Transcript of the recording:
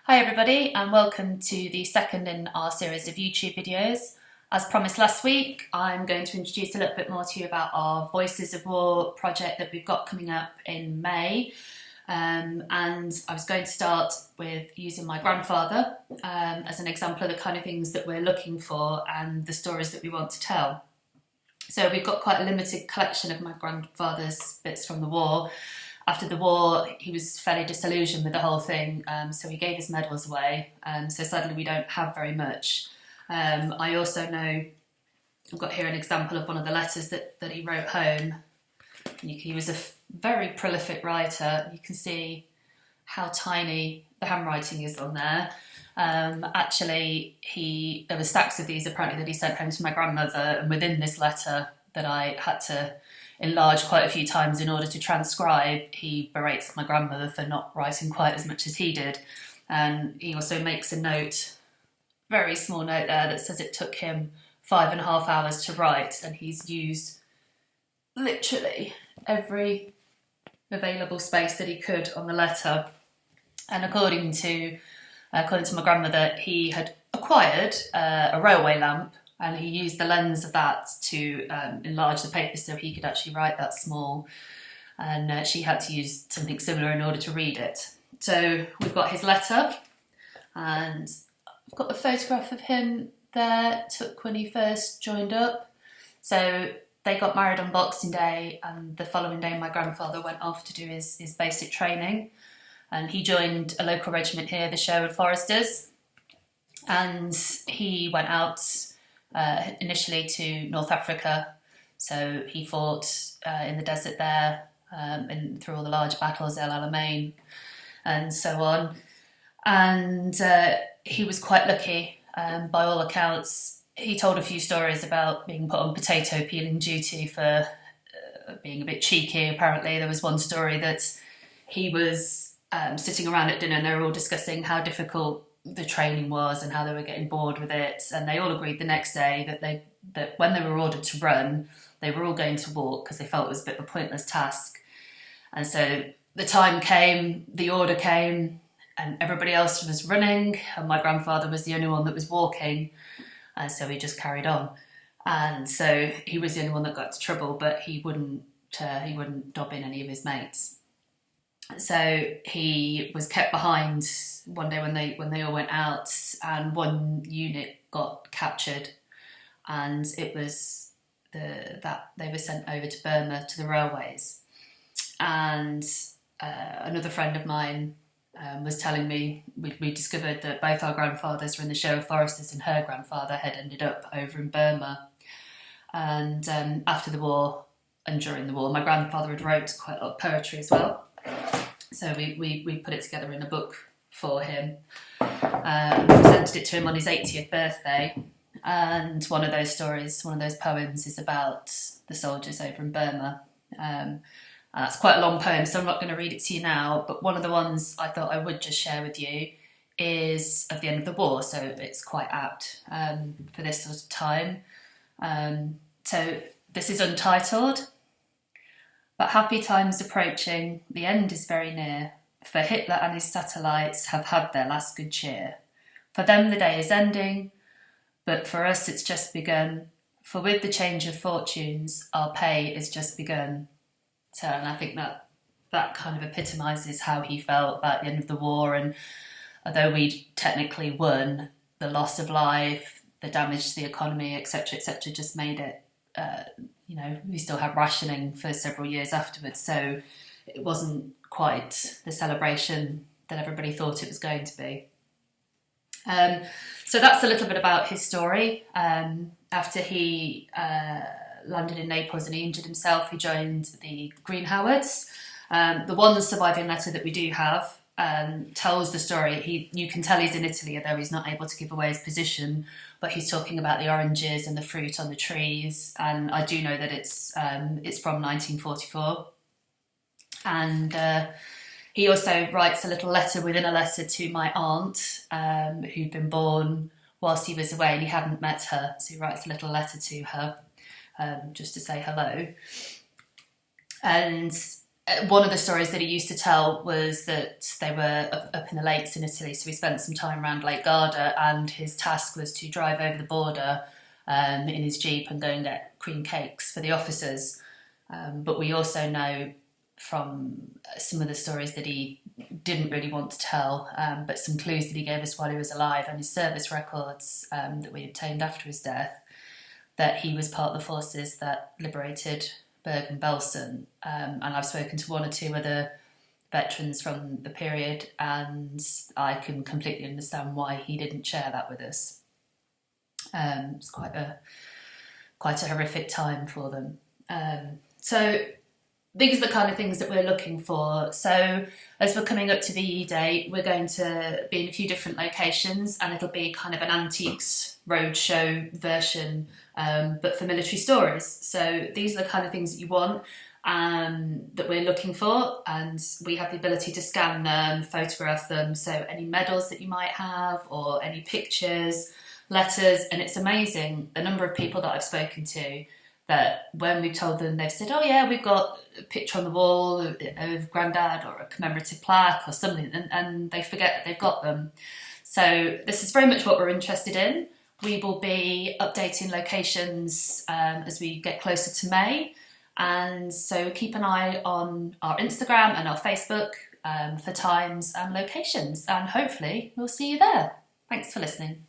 Hi everybody and welcome to the second in our series of YouTube videos. As promised last week, I'm going to introduce a little bit more to you about our Voices of War project that we've got coming up in May. And I was going to start with using my grandfather as an example of the kind of things that we're looking for and the stories that we want to tell. So we've got quite a limited collection of my grandfather's bits from the war. After the war, he was fairly disillusioned with the whole thing, so he gave his medals away, so sadly we don't have very much. I also know, I've got here an example of one of the letters that he wrote home. He was a very prolific writer. You can see how tiny the handwriting is on there. Actually, there were stacks of these apparently that he sent home to my grandmother, and within this letter that I had to enlarge quite a few times in order to transcribe, he berates my grandmother for not writing quite as much as he did. And he also makes a note, very small note there, that says it took him 5.5 hours to write, and he's used literally every available space that he could on the letter. And according to my grandmother, he had acquired a railway lamp, and he used the lens of that to enlarge the paper so he could actually write that small. And she had to use something similar in order to read it. So we've got his letter, and I've got the photograph of him there, took when he first joined up. So they got married on Boxing Day, and the following day my grandfather went off to do his basic training. And he joined a local regiment here, the Sherwood Foresters. And he went out initially to North Africa, so he fought in the desert there, and through all the large battles, El Alamein and so on. And he was quite lucky, by all accounts. He told a few stories about being put on potato peeling duty for being a bit cheeky. Apparently there was one story that he was sitting around at dinner and they were all discussing how difficult the training was and how they were getting bored with it, and they all agreed the next day that when they were ordered to run, they were all going to walk because they felt it was a bit of a pointless task. And so the time came, the order came, and everybody else was running, and my grandfather was the only one that was walking, and so he just carried on. And so he was the only one that got into trouble, but he wouldn't dob in any of his mates. So he was kept behind one day when they all went out, and one unit got captured, and it was that they were sent over to Burma to the railways. And another friend of mine was telling me we discovered that both our grandfathers were in the Sherwood Foresters, and her grandfather had ended up over in Burma. And after the war and during the war, my grandfather had wrote quite a lot of poetry as well. So we put it together in a book for him, and presented it to him on his 80th birthday. And one of those stories, one of those poems, is about the soldiers over in Burma. That's quite a long poem, so I'm not going to read it to you now, but one of the ones I thought I would just share with you is of the end of the war, so it's quite apt for this sort of time. So this is untitled. But happy times approaching, the end is very near, for Hitler and his satellites have had their last good cheer. For them the day is ending, but for us it's just begun, for with the change of fortunes, our pay is just begun. So, and I think that kind of epitomises how he felt about the end of the war, and although we'd technically won, the loss of life, the damage to the economy, etc., just made it we still had rationing for several years afterwards, so it wasn't quite the celebration that everybody thought it was going to be. So that's a little bit about his story. After he landed in Naples and he injured himself, he joined the Green Howards. The one surviving letter that we do have tells the story. You can tell he's in Italy, although he's not able to give away his position, but he's talking about the oranges and the fruit on the trees, and I do know that it's from 1944. And he also writes a little letter within a letter to my aunt, who'd been born whilst he was away and he hadn't met her, so he writes a little letter to her just to say hello. And one of the stories that he used to tell was that they were up in the lakes in Italy, so he spent some time around Lake Garda, and his task was to drive over the border in his Jeep and go and get cream cakes for the officers. But we also know from some of the stories that he didn't really want to tell, but some clues that he gave us while he was alive and his service records that we obtained after his death, that he was part of the forces that liberated Bergen-Belsen. And I've spoken to one or two other veterans from the period, and I can completely understand why he didn't share that with us. It's quite a horrific time for them. So these are the kind of things that we're looking for. So as we're coming up to VE Day, we're going to be in a few different locations, and it'll be kind of an antiques roadshow version, but for military stories. So these are the kind of things that you want, that we're looking for, and we have the ability to scan them, photograph them, so any medals that you might have or any pictures, letters. And it's amazing the number of people that I've spoken to that when we've told them, they've said, oh yeah, we've got a picture on the wall of Grandad or a commemorative plaque or something, and they forget that they've got them. So this is very much what we're interested in. We will be updating locations as we get closer to May, and so keep an eye on our Instagram and our Facebook for times and locations, and hopefully we'll see you there. Thanks for listening.